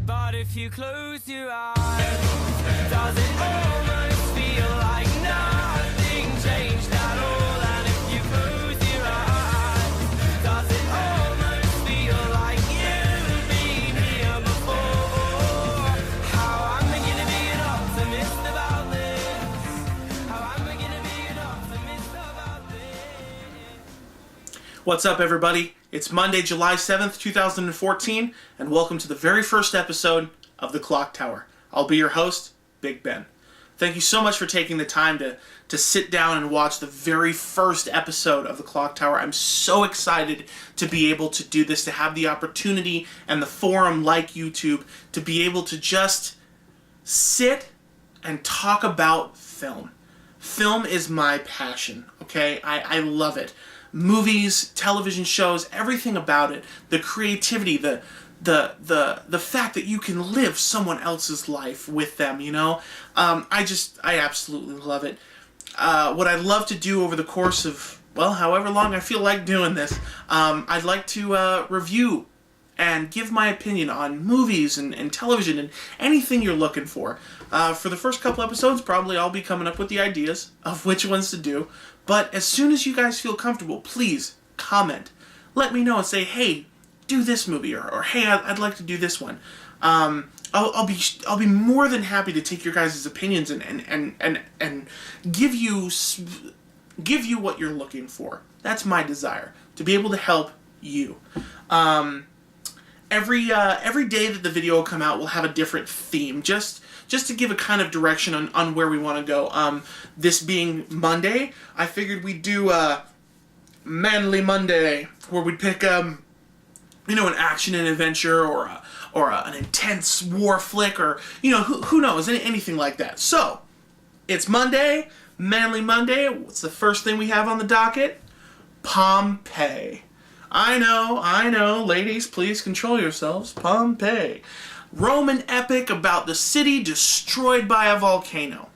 But if you close your eyes, does it almost feel like nothing changed at all? And if you close your eyes, does it almost feel like you've been here before? How I'm beginning to be an optimist about this. How I'm beginning to be an optimist about this. What's up, everybody? It's Monday, July 7th, 2014, and welcome to the very first episode of The Clock Tower. I'll be your host, Big Ben. Thank you so much for taking the time to sit down and watch the very first episode of The Clock Tower. I'm so excited to be able to do this, to have the opportunity and the forum like YouTube to be able to just sit and talk about film. Film is my passion, okay? I love it. Movies, television shows, everything about it, the creativity, the fact that you can live someone else's life with them, you know? I absolutely love it. What I'd love to do over the course of, well, however long I feel like doing this, I'd like to review and give my opinion on movies and television and anything you're looking for. For the first couple episodes, probably I'll be coming up with the ideas of which ones to do. But as soon as you guys feel comfortable, please comment. Let me know and say, hey, do this movie, or hey, I'd like to do this one. I'll be more than happy to take your guys' opinions and give you what you're looking for. That's my desire, to be able to help you. Every day that the video will come out, we'll have a different theme, just to give a kind of direction on where we want to go. This being Monday, I figured we'd do Manly Monday, where we'd pick an action and adventure, or an intense war flick, or who knows, anything like that. So it's Monday, Manly Monday. What's the first thing we have on the docket? Pompeii. I know, ladies, please control yourselves. Pompeii. Roman epic about the city destroyed by a volcano.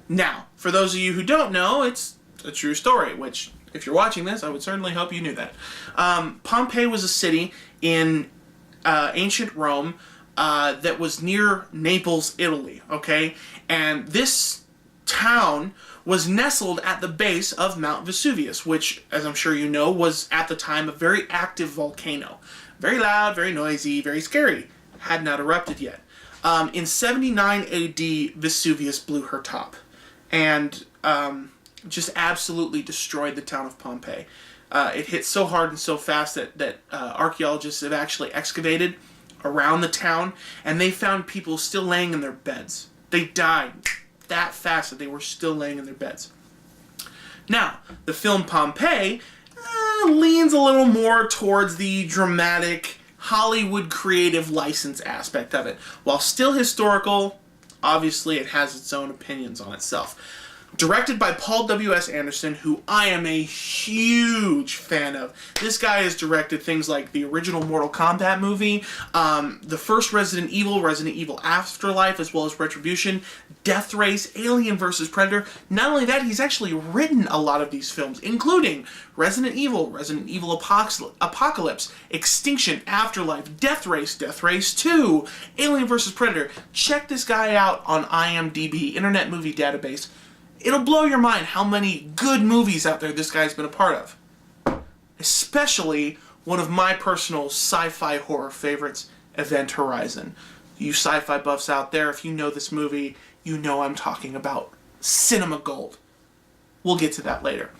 Now, for those of you who don't know, it's a true story, which, if you're watching this, I would certainly hope you knew that. Pompeii was a city in ancient Rome that was near Naples, Italy, okay? And this town was nestled at the base of Mount Vesuvius, which, as I'm sure you know, was at the time a very active volcano. Very loud, very noisy, very scary. Had not erupted yet. In 79 AD, Vesuvius blew her top and just absolutely destroyed the town of Pompeii. It hit so hard and so fast that archaeologists have actually excavated around the town, and they found people still laying in their beds. They died that fast that they were still laying in their beds. Now, the film Pompeii leans a little more towards the dramatic Hollywood creative license aspect of it. While still historical, obviously it has its own opinions on itself. Directed by Paul W.S. Anderson, who I am a huge fan of. This guy has directed things like the original Mortal Kombat movie, the first Resident Evil Afterlife, as well as Retribution, Death Race, Alien vs. Predator. Not only that, he's actually written a lot of these films, including Resident Evil Apocalypse, Extinction, Afterlife, Death Race 2, Alien vs. Predator. Check this guy out on IMDb, Internet Movie Database. It'll blow your mind how many good movies out there this guy's been a part of. Especially one of my personal sci-fi horror favorites, Event Horizon. You sci-fi buffs out there, if you know this movie, you know I'm talking about cinema gold. We'll get to that later.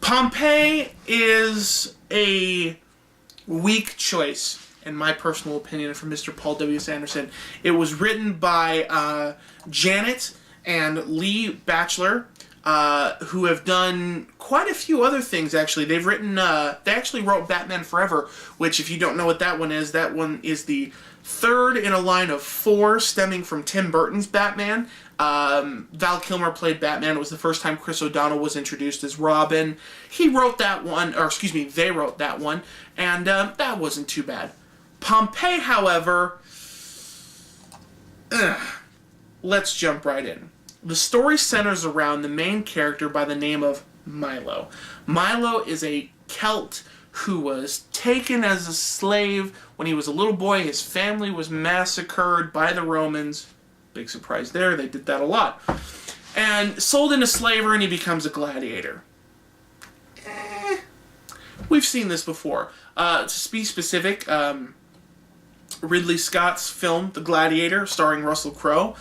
Pompeii is a weak choice, in my personal opinion, from Mr. Paul W.S. Anderson. It was written by Janet and Lee Batchelor, who have done quite a few other things, actually. They actually wrote Batman Forever, which, if you don't know what that one is the third in a line of 4 stemming from Tim Burton's Batman. Val Kilmer played Batman. It was the first time Chris O'Donnell was introduced as Robin. They wrote that one, and that wasn't too bad. Pompeii, however, let's jump right in. The story centers around the main character by the name of Milo. Milo is a Celt who was taken as a slave when he was a little boy. His family was massacred by the Romans. Big surprise there, they did that a lot. And sold into slavery, and he becomes a gladiator. We've seen this before. To be specific, Ridley Scott's film, The Gladiator, starring Russell Crowe,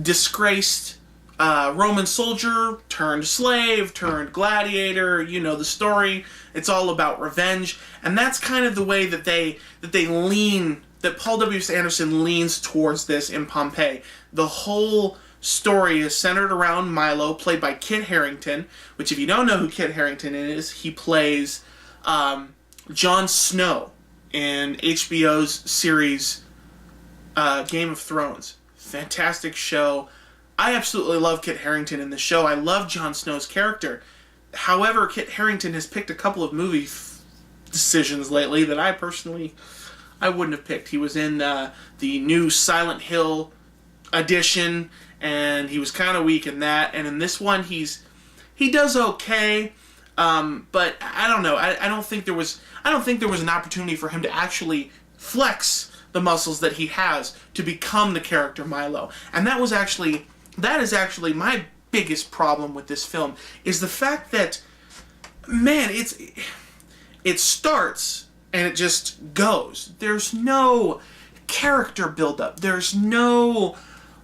disgraced Roman soldier, turned slave, turned gladiator. You know the story. It's all about revenge. And that's kind of the way that they lean, that Paul W. S. Anderson leans towards this in Pompeii. The whole story is centered around Milo, played by Kit Harington, which if you don't know who Kit Harington is, he plays Jon Snow in HBO's series Game of Thrones. Fantastic show. I absolutely love Kit Harington in the show. I love Jon Snow's character. However, Kit Harington has picked a couple of movie decisions lately that I wouldn't have picked. He was in the new Silent Hill edition, and he was kind of weak in that. And in this one, he does okay, but I don't know. I don't think there was an opportunity for him to actually flex the muscles that he has to become the character Milo. And that is actually my biggest problem with this film, is the fact that, man, it starts and it just goes. There's no character buildup. There's no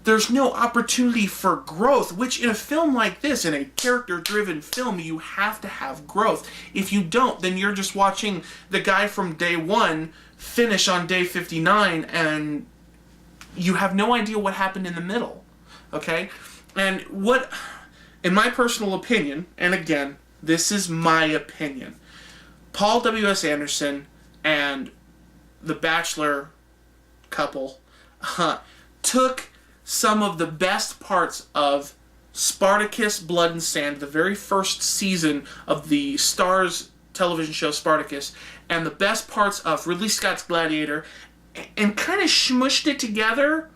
opportunity for growth, which in a film like this, in a character-driven film, you have to have growth. If you don't, then you're just watching the guy from day one finish on day 59, and you have no idea what happened in the middle, okay? And what, in my personal opinion, and again, this is my opinion, Paul W. S. Anderson and the Bachelor couple took some of the best parts of Spartacus, Blood and Sand, the very first season of the Starz television show Spartacus, and the best parts of Ridley Scott's Gladiator, and kind of smushed it together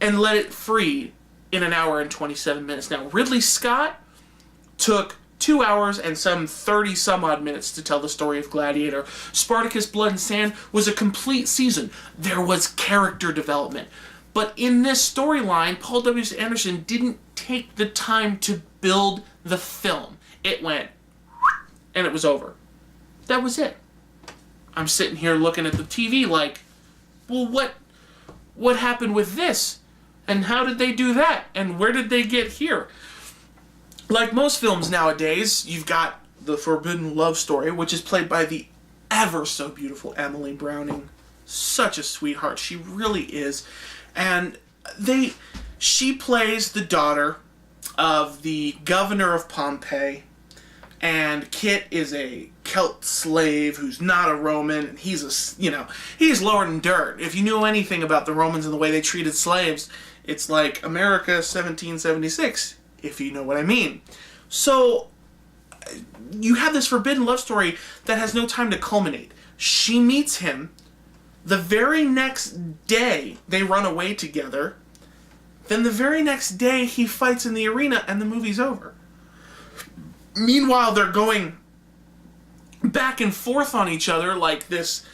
and let it free in an hour and 27 minutes. Now, Ridley Scott took 2 hours and some 30 some odd minutes to tell the story of Gladiator. Spartacus, Blood and Sand was a complete season. There was character development. But in this storyline, Paul W. S. Anderson didn't take the time to build the film. It went, and it was over. That was it. I'm sitting here looking at the TV like, well, what happened with this? And how did they do that? And where did they get here? Like most films nowadays, you've got the forbidden love story, which is played by the ever so beautiful Emily Browning. Such a sweetheart. She really is. And she plays the daughter of the governor of Pompeii, and Kit is a Celt slave who's not a Roman, and he's lower than dirt. If you knew anything about the Romans and the way they treated slaves, it's like America 1776, if you know what I mean. So you have this forbidden love story that has no time to culminate. She meets him. The very next day, they run away together. Then the very next day, he fights in the arena, and the movie's over. Meanwhile, they're going back and forth on each other like this.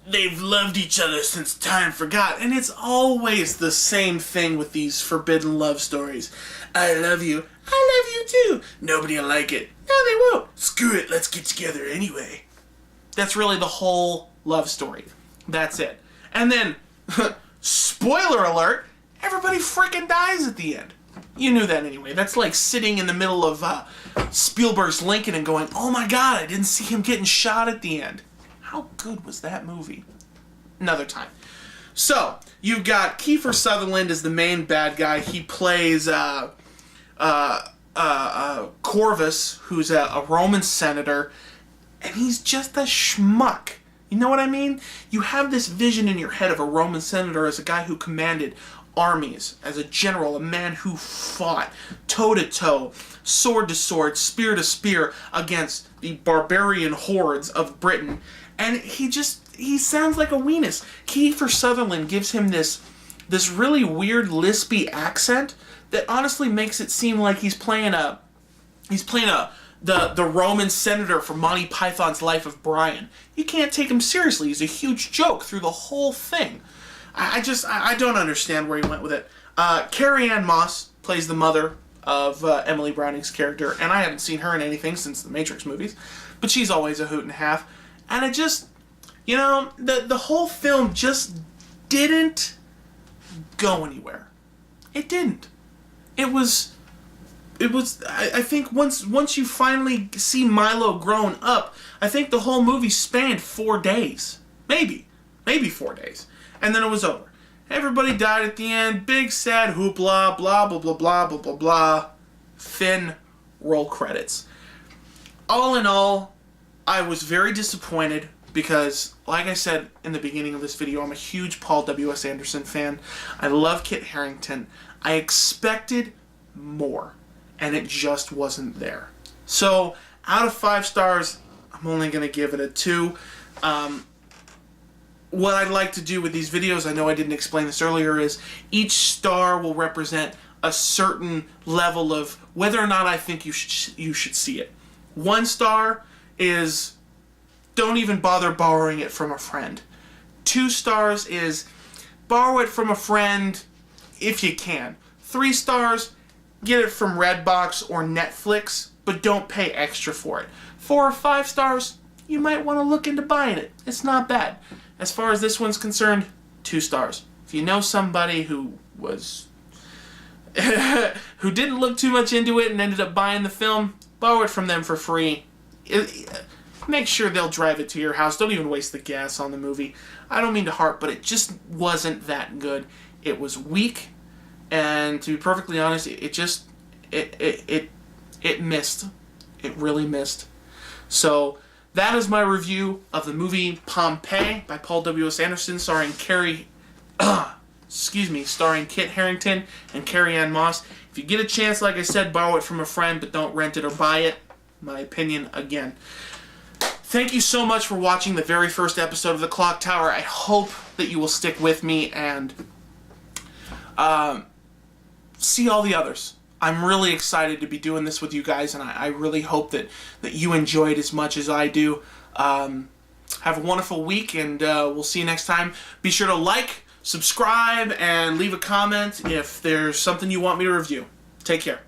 They've loved each other since time forgot. And it's always the same thing with these forbidden love stories. I love you. I love you too. Nobody'll like it. No, they won't. Screw it. Let's get together anyway. That's really the whole love story. That's it. And then, spoiler alert, everybody freaking dies at the end. You knew that anyway. That's like sitting in the middle of Spielberg's Lincoln and going, oh my god, I didn't see him getting shot at the end. How good was that movie? Another time. So, you've got Kiefer Sutherland as the main bad guy. He plays Corvus, who's a Roman senator, and he's just a schmuck. You know what I mean? You have this vision in your head of a Roman senator as a guy who commanded armies, as a general, a man who fought toe-to-toe, sword to sword, spear to spear against the barbarian hordes of Britain. And he sounds like a weenus. Kiefer Sutherland gives him this really weird lispy accent that honestly makes it seem like he's playing a the Roman senator from Monty Python's Life of Brian. You can't take him seriously. He's a huge joke through the whole thing. I don't understand where he went with it. Carrie Ann Moss plays the mother of Emily Browning's character, and I haven't seen her in anything since the Matrix movies, but she's always a hoot and a half. And it just, the whole film just didn't go anywhere. It didn't. It was, I think once you finally see Milo grown up, I think the whole movie spanned 4 days. Maybe 4 days. And then it was over. Everybody died at the end. Big sad hoopla, blah, blah, blah, blah, blah, blah, blah. Thin roll credits. All in all, I was very disappointed because, like I said in the beginning of this video, I'm a huge Paul W.S. Anderson fan. I love Kit Harington. I expected more, and it just wasn't there. So, out of 5 stars, I'm only going to give it a 2. What I'd like to do with these videos, I know I didn't explain this earlier, is each star will represent a certain level of whether or not I think you should see it. 1 star is don't even bother borrowing it from a friend. 2 stars is borrow it from a friend if you can. 3 stars, get it from Redbox or Netflix, but don't pay extra for it. 4 or 5 stars, you might want to look into buying it. It's not bad. As far as this one's concerned, 2 stars. If you know somebody who was who didn't look too much into it and ended up buying the film, borrow it from them for free. Make sure they'll drive it to your house. Don't even waste the gas on the movie. I don't mean to harp, but it just wasn't that good. It was weak, and to be perfectly honest, it missed. It really missed. So that is my review of the movie Pompeii by Paul W.S. Anderson, starring Kit Harington and Carrie Ann Moss. If you get a chance, like I said, borrow it from a friend, but don't rent it or buy it. My opinion again. Thank you so much for watching the very first episode of The Clock Tower. I hope that you will stick with me and see all the others. I'm really excited to be doing this with you guys, and I really hope that you enjoy it as much as I do. Have a wonderful week, and we'll see you next time. Be sure to like, subscribe, and leave a comment if there's something you want me to review. Take care.